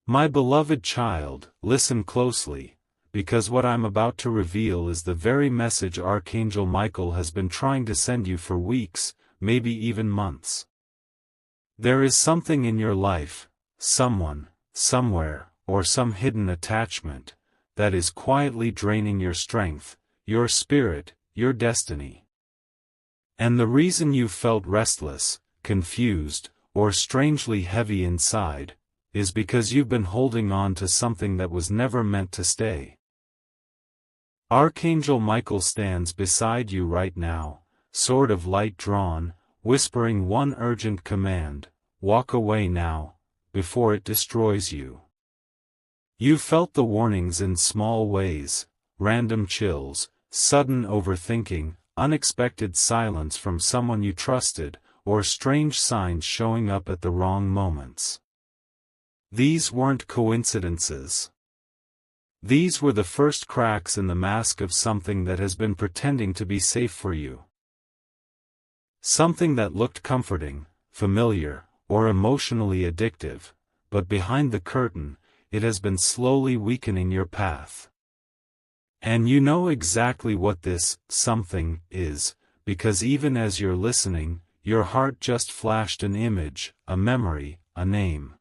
My beloved child, listen closely, because what I'm about to reveal is the very message Archangel Michael has been trying to send you for weeks, maybe even months. There is something in your life, someone, somewhere, or some hidden attachment, that is quietly draining your strength, your spirit, your destiny. And the reason you felt restless, confused, or strangely heavy inside, is because you've been holding on to something that was never meant to stay. Archangel Michael stands beside you right now, sword of light drawn, whispering one urgent command: walk away now, before it destroys you. You felt the warnings in small ways, random chills, sudden overthinking, unexpected silence from someone you trusted, or strange signs showing up at the wrong moments. These weren't coincidences. These were the first cracks in the mask of something that has been pretending to be safe for you. Something that looked comforting, familiar, or emotionally addictive, but behind the curtain, it has been slowly weakening your path. And you know exactly what this something is, because even as you're listening, your heart just flashed an image, a memory, a name.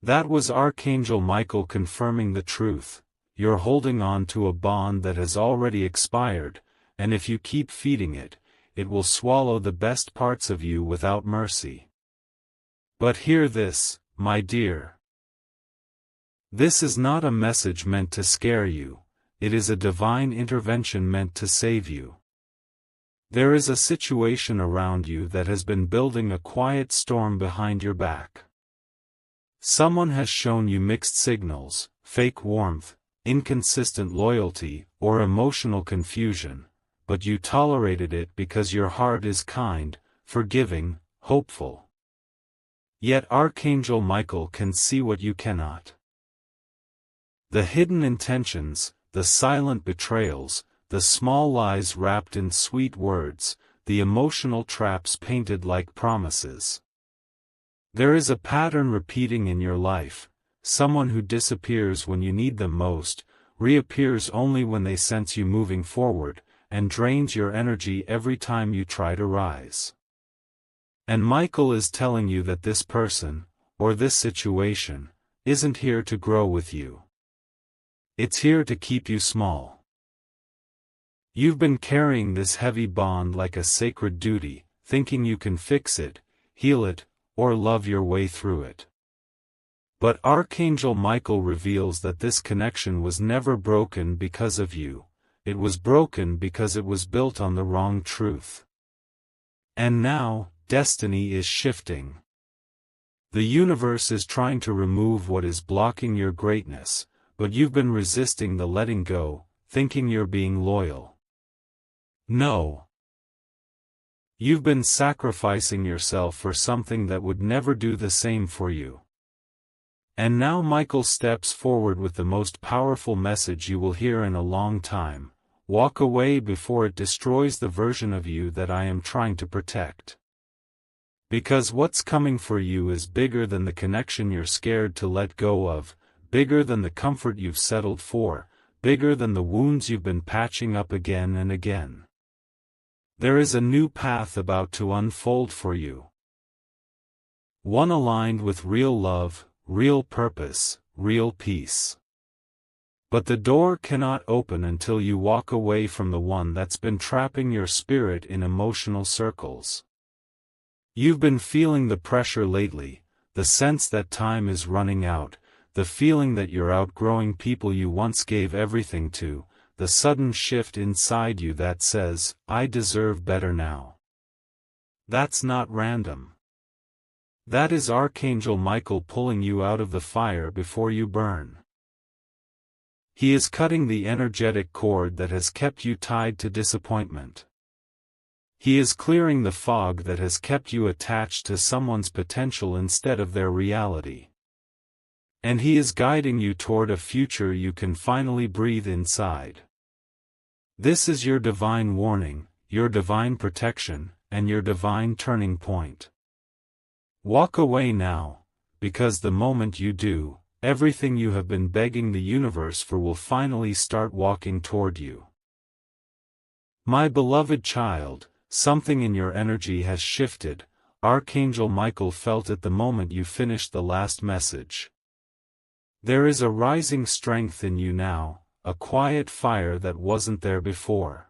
That was Archangel Michael confirming the truth. You're holding on to a bond that has already expired, and if you keep feeding it, it will swallow the best parts of you without mercy. But hear this, my dear. This is not a message meant to scare you, it is a divine intervention meant to save you. There is a situation around you that has been building a quiet storm behind your back. Someone has shown you mixed signals, fake warmth, inconsistent loyalty, or emotional confusion, but you tolerated it because your heart is kind, forgiving, hopeful. Yet Archangel Michael can see what you cannot. The hidden intentions, the silent betrayals, the small lies wrapped in sweet words, the emotional traps painted like promises. There is a pattern repeating in your life: someone who disappears when you need them most, reappears only when they sense you moving forward, and drains your energy every time you try to rise. And Michael is telling you that this person, or this situation, isn't here to grow with you. It's here to keep you small. You've been carrying this heavy bond like a sacred duty, thinking you can fix it, heal it, or love your way through it. But Archangel Michael reveals that this connection was never broken because of you, it was broken because it was built on the wrong truth. And now, destiny is shifting. The universe is trying to remove what is blocking your greatness, but you've been resisting the letting go, thinking you're being loyal. No. You've been sacrificing yourself for something that would never do the same for you. And now Michael steps forward with the most powerful message you will hear in a long time: walk away before it destroys the version of you that I am trying to protect. Because what's coming for you is bigger than the connection you're scared to let go of, bigger than the comfort you've settled for, bigger than the wounds you've been patching up again and again. There is a new path about to unfold for you. One aligned with real love, real purpose, real peace. But the door cannot open until you walk away from the one that's been trapping your spirit in emotional circles. You've been feeling the pressure lately, the sense that time is running out, the feeling that you're outgrowing people you once gave everything to, the sudden shift inside you that says, I deserve better now. That's not random. That is Archangel Michael pulling you out of the fire before you burn. He is cutting the energetic cord that has kept you tied to disappointment. He is clearing the fog that has kept you attached to someone's potential instead of their reality. And he is guiding you toward a future you can finally breathe inside. This is your divine warning, your divine protection, and your divine turning point. Walk away now, because the moment you do, everything you have been begging the universe for will finally start walking toward you. My beloved child, something in your energy has shifted. Archangel Michael felt it the moment you finished the last message. There is a rising strength in you now, a quiet fire that wasn't there before.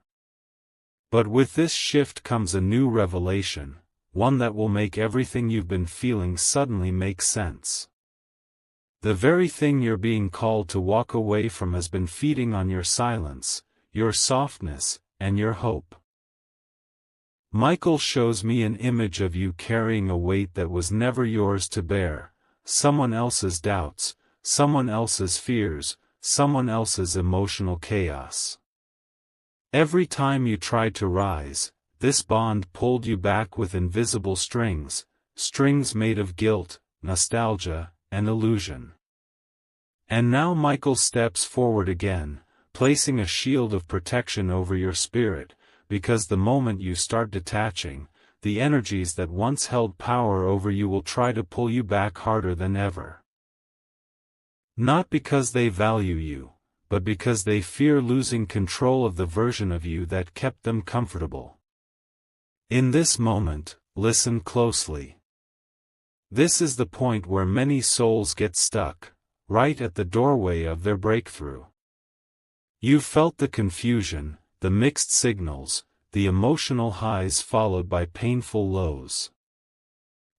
But with this shift comes a new revelation, one that will make everything you've been feeling suddenly make sense. The very thing you're being called to walk away from has been feeding on your silence, your softness, and your hope. Michael shows me an image of you carrying a weight that was never yours to bear, someone else's doubts, someone else's fears, someone else's emotional chaos. Every time you tried to rise, this bond pulled you back with invisible strings, strings made of guilt, nostalgia, and illusion. And now Michael steps forward again, placing a shield of protection over your spirit, because the moment you start detaching, the energies that once held power over you will try to pull you back harder than ever. Not because they value you, but because they fear losing control of the version of you that kept them comfortable. In this moment, listen closely. This is the point where many souls get stuck, right at the doorway of their breakthrough. You've felt the confusion, the mixed signals, the emotional highs followed by painful lows.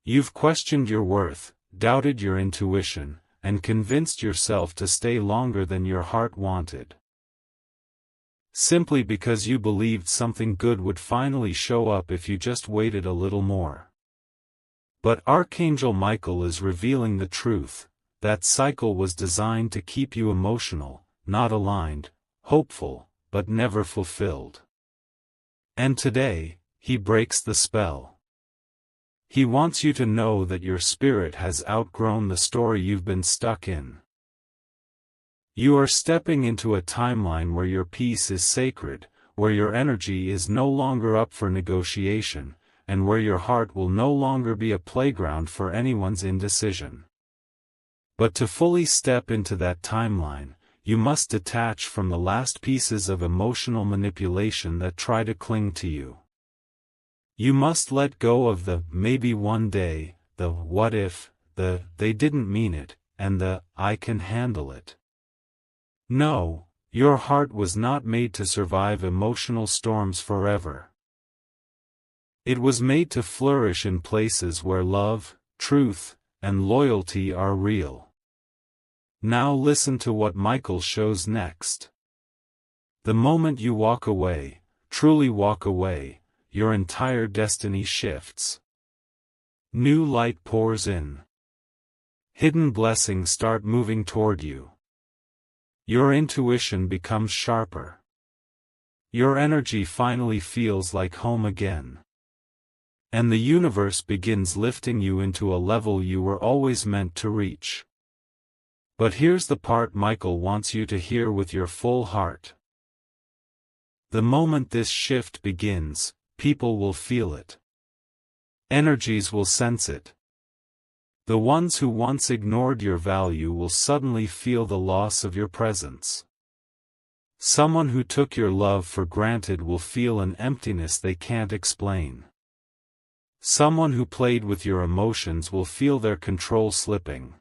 You've questioned your worth, doubted your intuition, and convinced yourself to stay longer than your heart wanted. Simply because you believed something good would finally show up if you just waited a little more. But Archangel Michael is revealing the truth. That cycle was designed to keep you emotional, not aligned, hopeful, but never fulfilled. And today, he breaks the spell. He wants you to know that your spirit has outgrown the story you've been stuck in. You are stepping into a timeline where your peace is sacred, where your energy is no longer up for negotiation, and where your heart will no longer be a playground for anyone's indecision. But to fully step into that timeline, you must detach from the last pieces of emotional manipulation that try to cling to you. You must let go of the maybe one day, the what if, the they didn't mean it, and the I can handle it. No, your heart was not made to survive emotional storms forever. It was made to flourish in places where love, truth, and loyalty are real. Now listen to what Michael shows next. The moment you walk away, truly walk away, your entire destiny shifts. New light pours in. Hidden blessings start moving toward you. Your intuition becomes sharper. Your energy finally feels like home again. And the universe begins lifting you into a level you were always meant to reach. But here's the part Michael wants you to hear with your full heart. The moment this shift begins, people will feel it. Energies will sense it. The ones who once ignored your value will suddenly feel the loss of your presence. Someone who took your love for granted will feel an emptiness they can't explain. Someone who played with your emotions will feel their control slipping.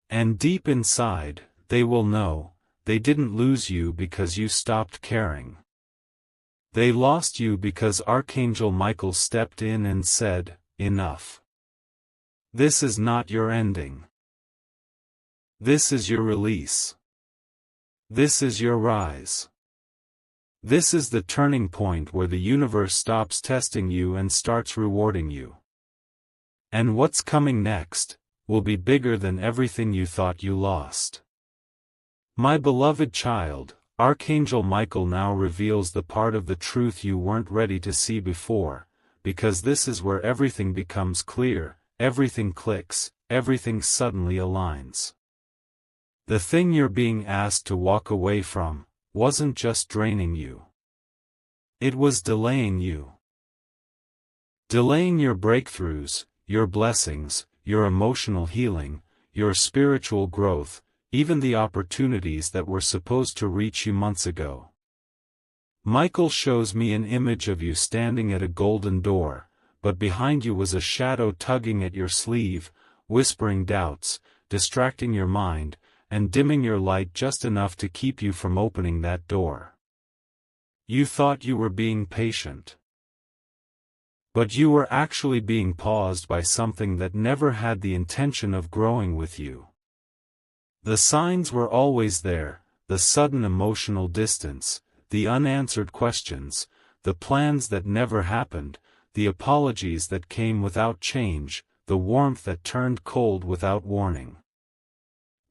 And deep inside, they will know, they didn't lose you because you stopped caring. They lost you because Archangel Michael stepped in and said, enough. This is not your ending. This is your release. This is your rise. This is the turning point where the universe stops testing you and starts rewarding you. And what's coming next will be bigger than everything you thought you lost. My beloved child, Archangel Michael now reveals the part of the truth you weren't ready to see before, because this is where everything becomes clear, everything clicks, everything suddenly aligns. The thing you're being asked to walk away from wasn't just draining you. It was delaying you. Delaying your breakthroughs, your blessings, your emotional healing, your spiritual growth, even the opportunities that were supposed to reach you months ago. Michael shows me an image of you standing at a golden door, but behind you was a shadow tugging at your sleeve, whispering doubts, distracting your mind, and dimming your light just enough to keep you from opening that door. You thought you were being patient. But you were actually being paused by something that never had the intention of growing with you. The signs were always there, the sudden emotional distance, the unanswered questions, the plans that never happened, the apologies that came without change, the warmth that turned cold without warning.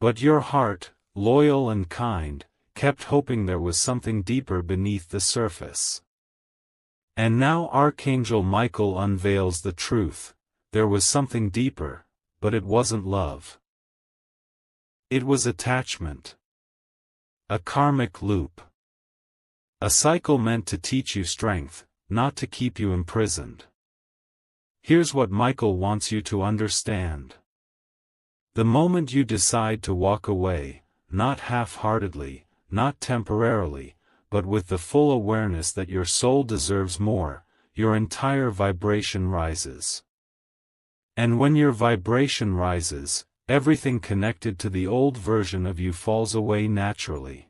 But your heart, loyal and kind, kept hoping there was something deeper beneath the surface. And now Archangel Michael unveils the truth: there was something deeper, but it wasn't love. It was attachment. A karmic loop. A cycle meant to teach you strength, not to keep you imprisoned. Here's what Michael wants you to understand. The moment you decide to walk away, not half-heartedly, not temporarily, but with the full awareness that your soul deserves more, your entire vibration rises. And when your vibration rises, everything connected to the old version of you falls away naturally.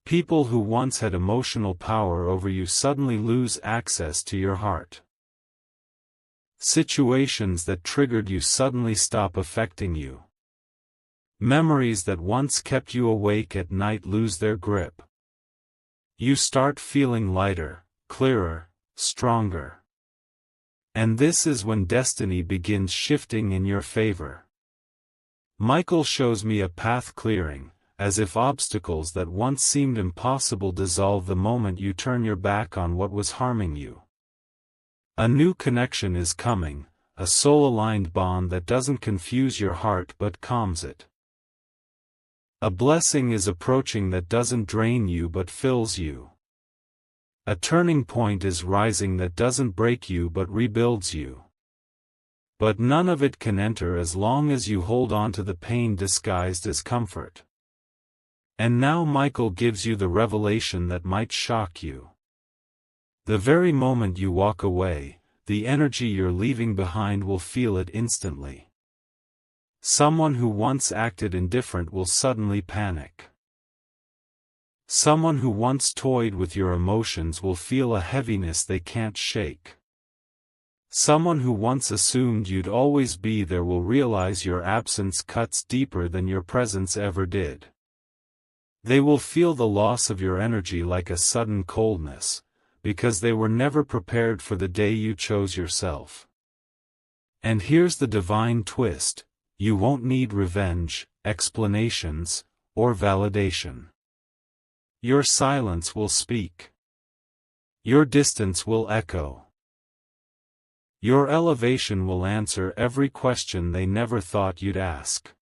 People who once had emotional power over you suddenly lose access to your heart. Situations that triggered you suddenly stop affecting you. Memories that once kept you awake at night lose their grip. You start feeling lighter, clearer, stronger. And this is when destiny begins shifting in your favor. Michael shows me a path clearing, as if obstacles that once seemed impossible dissolve the moment you turn your back on what was harming you. A new connection is coming, a soul-aligned bond that doesn't confuse your heart but calms it. A blessing is approaching that doesn't drain you but fills you. A turning point is rising that doesn't break you but rebuilds you. But none of it can enter as long as you hold on to the pain disguised as comfort. And now Michael gives you the revelation that might shock you. The very moment you walk away, the energy you're leaving behind will feel it instantly. Someone who once acted indifferent will suddenly panic. Someone who once toyed with your emotions will feel a heaviness they can't shake. Someone who once assumed you'd always be there will realize your absence cuts deeper than your presence ever did. They will feel the loss of your energy like a sudden coldness, because they were never prepared for the day you chose yourself. And here's the divine twist: you won't need revenge, explanations, or validation. Your silence will speak. Your distance will echo. Your elevation will answer every question they never thought you'd ask.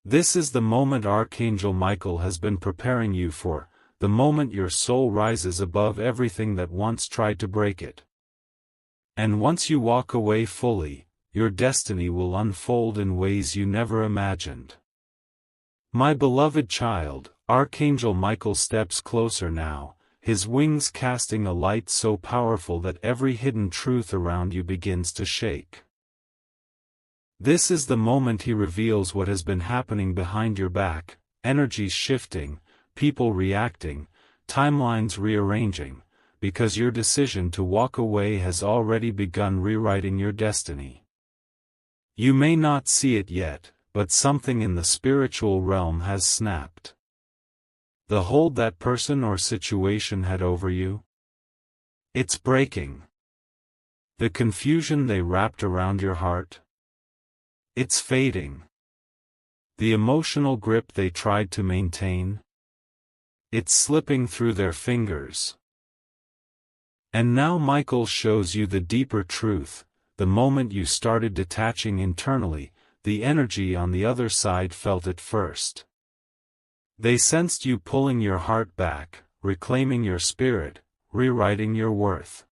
This is the moment Archangel Michael has been preparing you for, the moment your soul rises above everything that once tried to break it. And once you walk away fully, your destiny will unfold in ways you never imagined. My beloved child, Archangel Michael steps closer now, his wings casting a light so powerful that every hidden truth around you begins to shake. This is the moment he reveals what has been happening behind your back: energies shifting, people reacting, timelines rearranging, because your decision to walk away has already begun rewriting your destiny. You may not see it yet, but something in the spiritual realm has snapped. The hold that person or situation had over you? It's breaking. The confusion they wrapped around your heart? It's fading. The emotional grip they tried to maintain? It's slipping through their fingers. And now Michael shows you the deeper truth: the moment you started detaching internally, the energy on the other side felt it first. They sensed you pulling your heart back, reclaiming your spirit, rewriting your worth.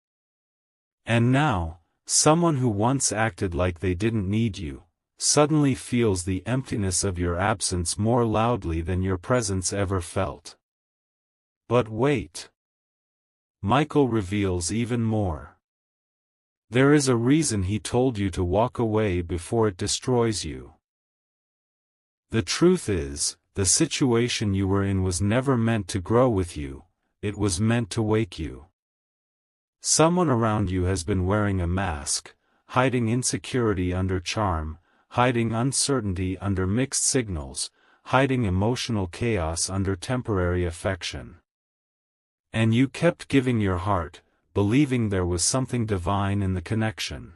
And now, someone who once acted like they didn't need you, suddenly feels the emptiness of your absence more loudly than your presence ever felt. But wait. Michael reveals even more. There is a reason he told you to walk away before it destroys you. The truth is, the situation you were in was never meant to grow with you, it was meant to wake you. Someone around you has been wearing a mask, hiding insecurity under charm, hiding uncertainty under mixed signals, hiding emotional chaos under temporary affection. And you kept giving your heart, believing there was something divine in the connection.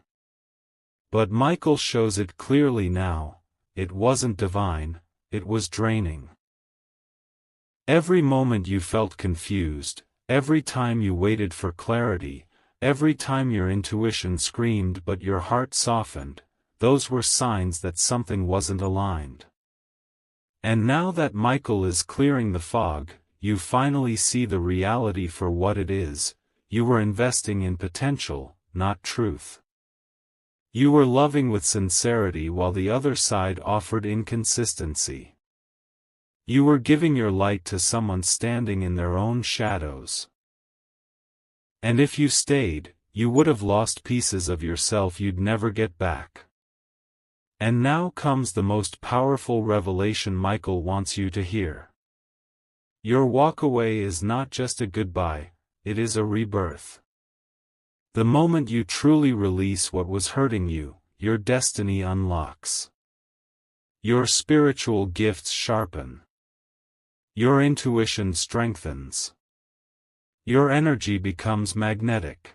But Michael shows it clearly now, it wasn't divine, it was draining. Every moment you felt confused, every time you waited for clarity, every time your intuition screamed but your heart softened, those were signs that something wasn't aligned. And now that Michael is clearing the fog, you finally see the reality for what it is. You were investing in potential, not truth. You were loving with sincerity while the other side offered inconsistency. You were giving your light to someone standing in their own shadows. And if you stayed, you would have lost pieces of yourself you'd never get back. And now comes the most powerful revelation Michael wants you to hear. Your walk away is not just a goodbye, it is a rebirth. The moment you truly release what was hurting you, your destiny unlocks. Your spiritual gifts sharpen. Your intuition strengthens. Your energy becomes magnetic.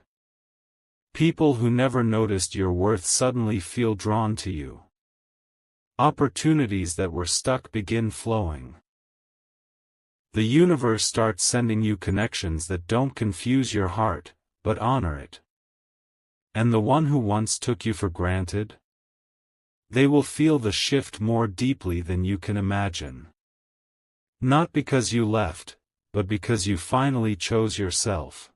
People who never noticed your worth suddenly feel drawn to you. Opportunities that were stuck begin flowing. The universe starts sending you connections that don't confuse your heart, but honor it. And the one who once took you for granted? They will feel the shift more deeply than you can imagine. Not because you left, but because you finally chose yourself.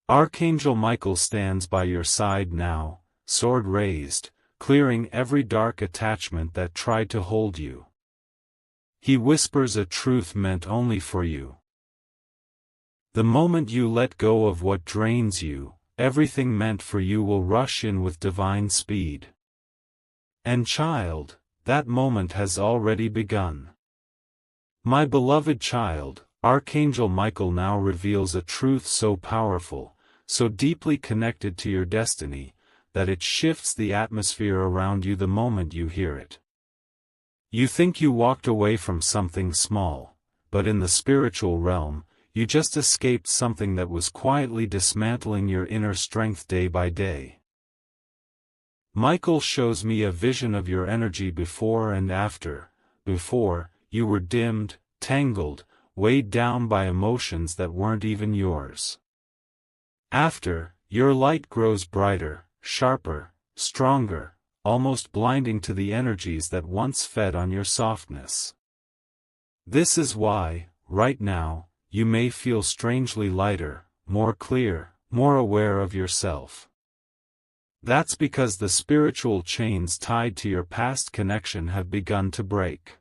Archangel Michael stands by your side now, sword raised, clearing every dark attachment that tried to hold you. He whispers a truth meant only for you. The moment you let go of what drains you, everything meant for you will rush in with divine speed. And child, that moment has already begun. My beloved child, Archangel Michael now reveals a truth so powerful, so deeply connected to your destiny, that it shifts the atmosphere around you the moment you hear it. You think you walked away from something small, but in the spiritual realm, you just escaped something that was quietly dismantling your inner strength day by day. Michael shows me a vision of your energy before and after. Before, you were dimmed, tangled, weighed down by emotions that weren't even yours. After, your light grows brighter, sharper, stronger, almost blinding to the energies that once fed on your softness. This is why, right now, you may feel strangely lighter, more clear, more aware of yourself. That's because the spiritual chains tied to your past connection have begun to break.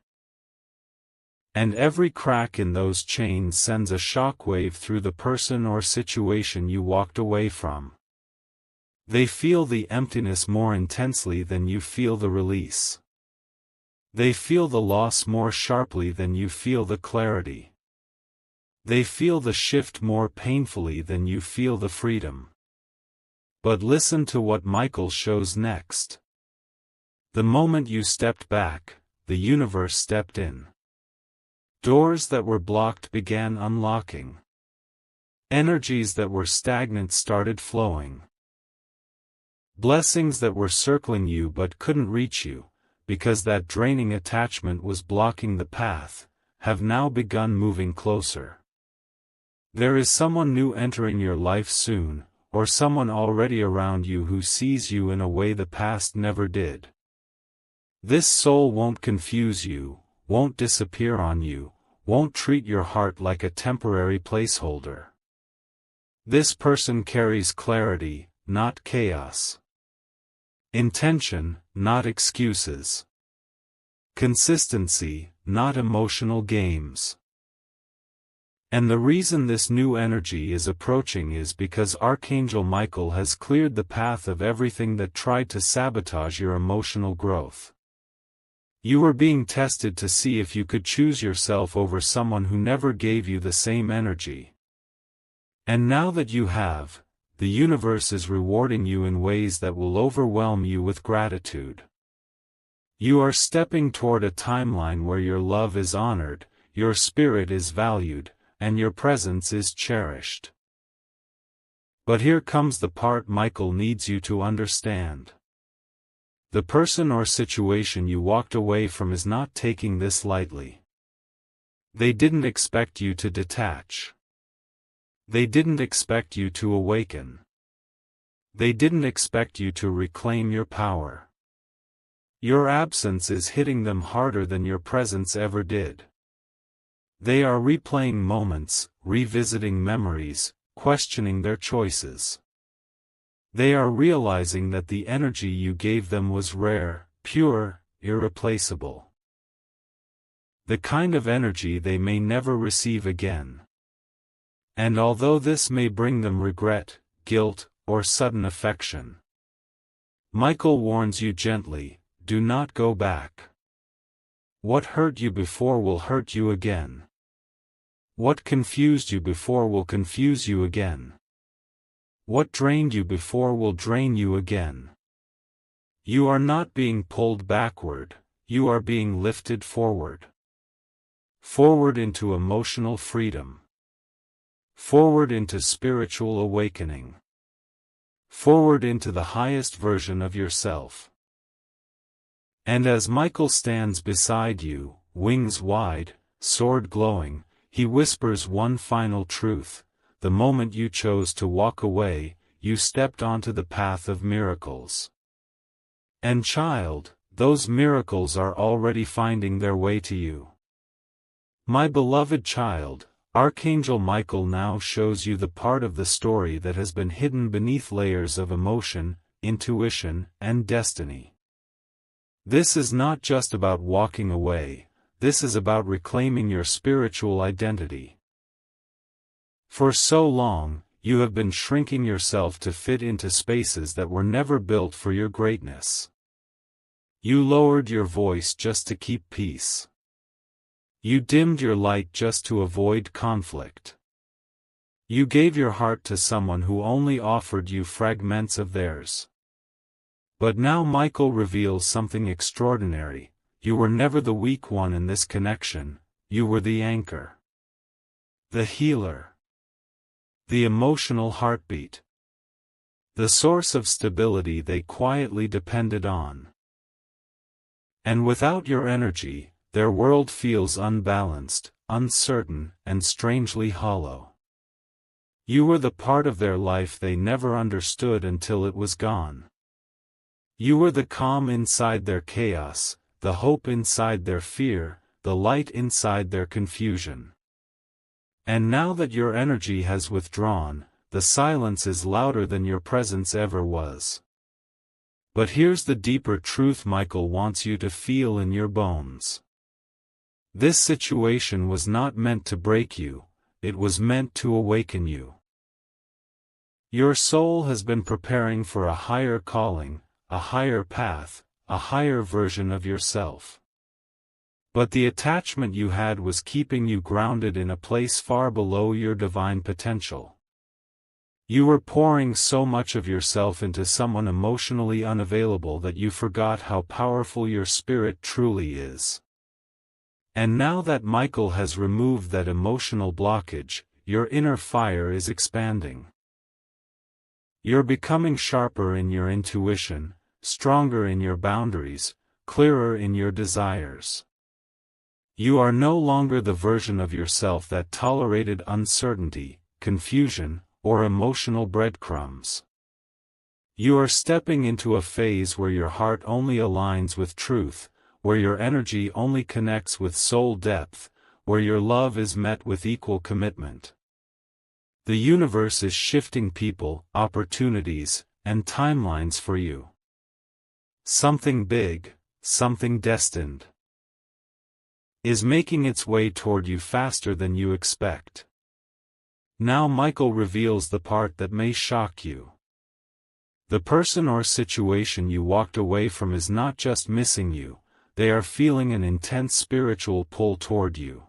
And every crack in those chains sends a shockwave through the person or situation you walked away from. They feel the emptiness more intensely than you feel the release. They feel the loss more sharply than you feel the clarity. They feel the shift more painfully than you feel the freedom. But listen to what Michael shows next. The moment you stepped back, the universe stepped in. Doors that were blocked began unlocking. Energies that were stagnant started flowing. Blessings that were circling you but couldn't reach you, because that draining attachment was blocking the path, have now begun moving closer. There is someone new entering your life soon, or someone already around you who sees you in a way the past never did. This soul won't confuse you, won't disappear on you, won't treat your heart like a temporary placeholder. This person carries clarity, not chaos. Intention, not excuses. Consistency, not emotional games. And the reason this new energy is approaching is because Archangel Michael has cleared the path of everything that tried to sabotage your emotional growth. You were being tested to see if you could choose yourself over someone who never gave you the same energy. And now that you have, the universe is rewarding you in ways that will overwhelm you with gratitude. You are stepping toward a timeline where your love is honored, your spirit is valued, and your presence is cherished. But here comes the part Michael needs you to understand. The person or situation you walked away from is not taking this lightly. They didn't expect you to detach. They didn't expect you to awaken. They didn't expect you to reclaim your power. Your absence is hitting them harder than your presence ever did. They are replaying moments, revisiting memories, questioning their choices. They are realizing that the energy you gave them was rare, pure, irreplaceable. The kind of energy they may never receive again. And although this may bring them regret, guilt, or sudden affection, Michael warns you gently, do not go back. What hurt you before will hurt you again. What confused you before will confuse you again. What drained you before will drain you again. You are not being pulled backward, you are being lifted forward. Forward into emotional freedom. Forward into spiritual awakening. Forward into the highest version of yourself. And as Michael stands beside you, wings wide, sword glowing, he whispers one final truth: the moment you chose to walk away, you stepped onto the path of miracles. And child, those miracles are already finding their way to you. My beloved child, Archangel Michael now shows you the part of the story that has been hidden beneath layers of emotion, intuition, and destiny. This is not just about walking away, this is about reclaiming your spiritual identity. For so long, you have been shrinking yourself to fit into spaces that were never built for your greatness. You lowered your voice just to keep peace. You dimmed your light just to avoid conflict. You gave your heart to someone who only offered you fragments of theirs. But now Michael reveals something extraordinary: you were never the weak one in this connection, you were the anchor. The healer. The emotional heartbeat. The source of stability they quietly depended on. And without your energy, their world feels unbalanced, uncertain, and strangely hollow. You were the part of their life they never understood until it was gone. You were the calm inside their chaos, the hope inside their fear, the light inside their confusion. And now that your energy has withdrawn, the silence is louder than your presence ever was. But here's the deeper truth Michael wants you to feel in your bones. This situation was not meant to break you, it was meant to awaken you. Your soul has been preparing for a higher calling, a higher path, a higher version of yourself. But the attachment you had was keeping you grounded in a place far below your divine potential. You were pouring so much of yourself into someone emotionally unavailable that you forgot how powerful your spirit truly is. And now that Michael has removed that emotional blockage, your inner fire is expanding. You're becoming sharper in your intuition, stronger in your boundaries, clearer in your desires. You are no longer the version of yourself that tolerated uncertainty, confusion, or emotional breadcrumbs. You are stepping into a phase where your heart only aligns with truth, where your energy only connects with soul depth, where your love is met with equal commitment. The universe is shifting people, opportunities, and timelines for you. something big, something destined, is making its way toward you faster than you expect. Now Michael reveals the part that may shock you. The person or situation you walked away from is not just missing you, they are feeling an intense spiritual pull toward you.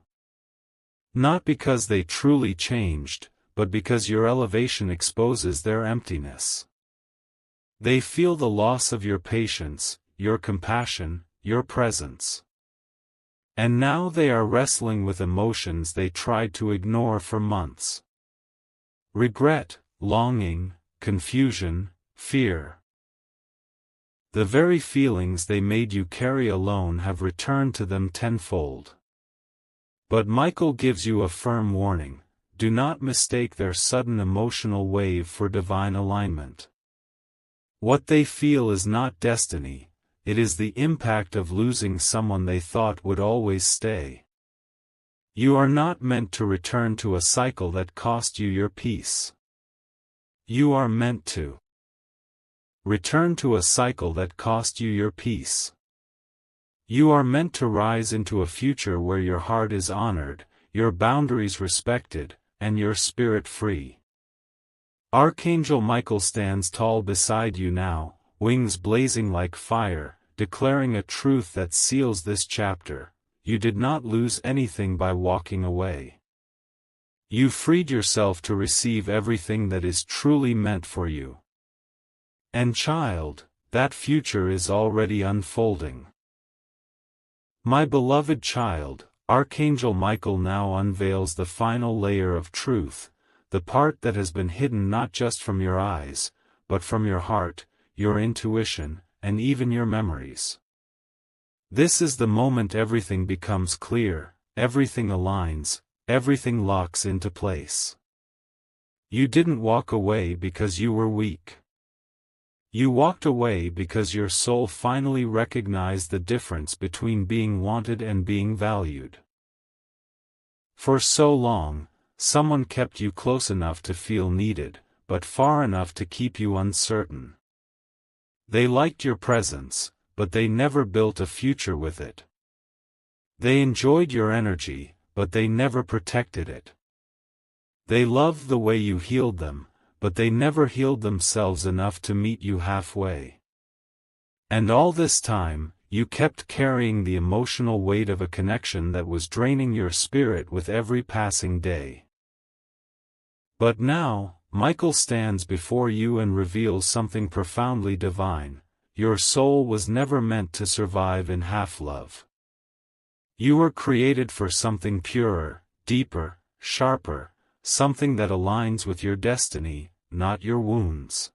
Not because they truly changed, but because your elevation exposes their emptiness. They feel the loss of your patience, your compassion, your presence. And now they are wrestling with emotions they tried to ignore for months. Regret, longing, confusion, fear. The very feelings they made you carry alone have returned to them tenfold. But Michael gives you a firm warning: do not mistake their sudden emotional wave for divine alignment. What they feel is not destiny, it is the impact of losing someone they thought would always stay. You are not meant to return to a cycle that cost you your peace. You are meant to return to a cycle that cost you your peace. You are meant to rise into a future where your heart is honored, your boundaries respected, and your spirit free. Archangel Michael stands tall beside you now, wings blazing like fire, declaring a truth that seals this chapter: you did not lose anything by walking away. You freed yourself to receive everything that is truly meant for you. And child, that future is already unfolding. My beloved child, Archangel Michael now unveils the final layer of truth, the part that has been hidden not just from your eyes, but from your heart, your intuition, and even your memories. This is the moment everything becomes clear, everything aligns, everything locks into place. You didn't walk away because you were weak. You walked away because your soul finally recognized the difference between being wanted and being valued. For so long, someone kept you close enough to feel needed, but far enough to keep you uncertain. They liked your presence, but they never built a future with it. They enjoyed your energy, but they never protected it. They loved the way you healed them, but they never healed themselves enough to meet you halfway. And all this time, you kept carrying the emotional weight of a connection that was draining your spirit with every passing day. But now, Michael stands before you and reveals something profoundly divine: your soul was never meant to survive in half-love. You were created for something purer, deeper, sharper, something that aligns with your destiny, not your wounds.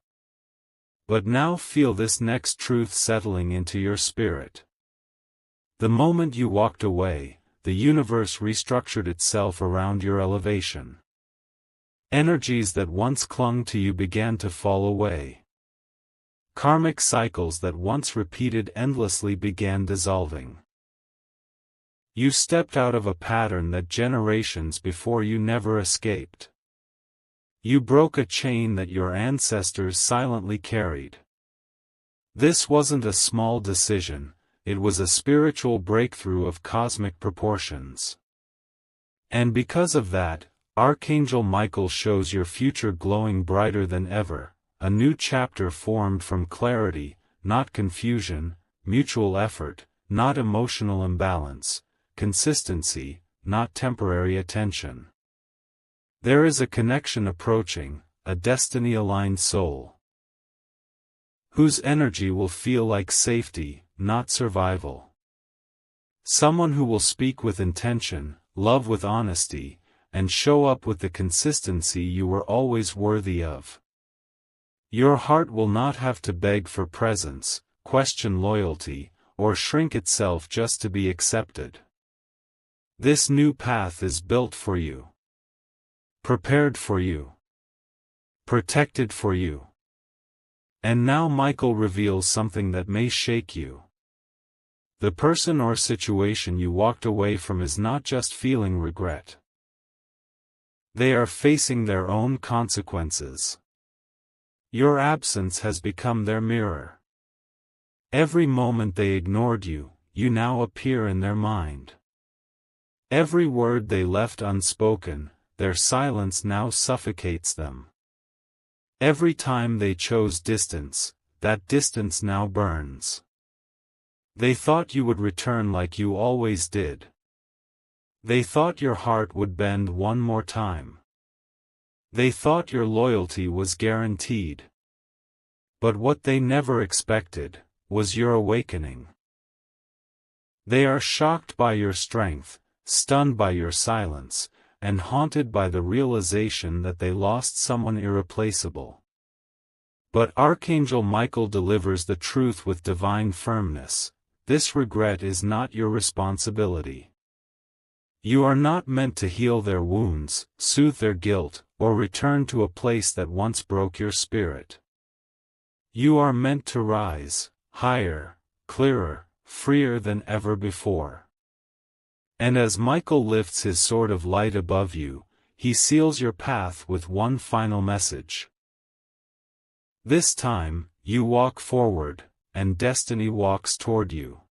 But now feel this next truth settling into your spirit. The moment you walked away, the universe restructured itself around your elevation. Energies that once clung to you began to fall away. Karmic cycles that once repeated endlessly began dissolving. You stepped out of a pattern that generations before you never escaped. You broke a chain that your ancestors silently carried. This wasn't a small decision, it was a spiritual breakthrough of cosmic proportions. And because of that, Archangel Michael shows your future glowing brighter than ever, a new chapter formed from clarity, not confusion, mutual effort, not emotional imbalance, consistency, not temporary attention. There is a connection approaching, a destiny-aligned soul, whose energy will feel like safety, not survival. Someone who will speak with intention, love with honesty, and show up with the consistency you were always worthy of. Your heart will not have to beg for presence, question loyalty, or shrink itself just to be accepted. This new path is built for you, prepared for you, protected for you. And now Michael reveals something that may shake you. The person or situation you walked away from is not just feeling regret. They are facing their own consequences. Your absence has become their mirror. Every moment they ignored you, you now appear in their mind. Every word they left unspoken, their silence now suffocates them. Every time they chose distance, that distance now burns. They thought you would return like you always did. They thought your heart would bend one more time. They thought your loyalty was guaranteed. But what they never expected was your awakening. They are shocked by your strength, stunned by your silence, and haunted by the realization that they lost someone irreplaceable. But Archangel Michael delivers the truth with divine firmness: this regret is not your responsibility. You are not meant to heal their wounds, soothe their guilt, or return to a place that once broke your spirit. You are meant to rise, higher, clearer, freer than ever before. And as Michael lifts his sword of light above you, he seals your path with one final message. This time, you walk forward, and destiny walks toward you.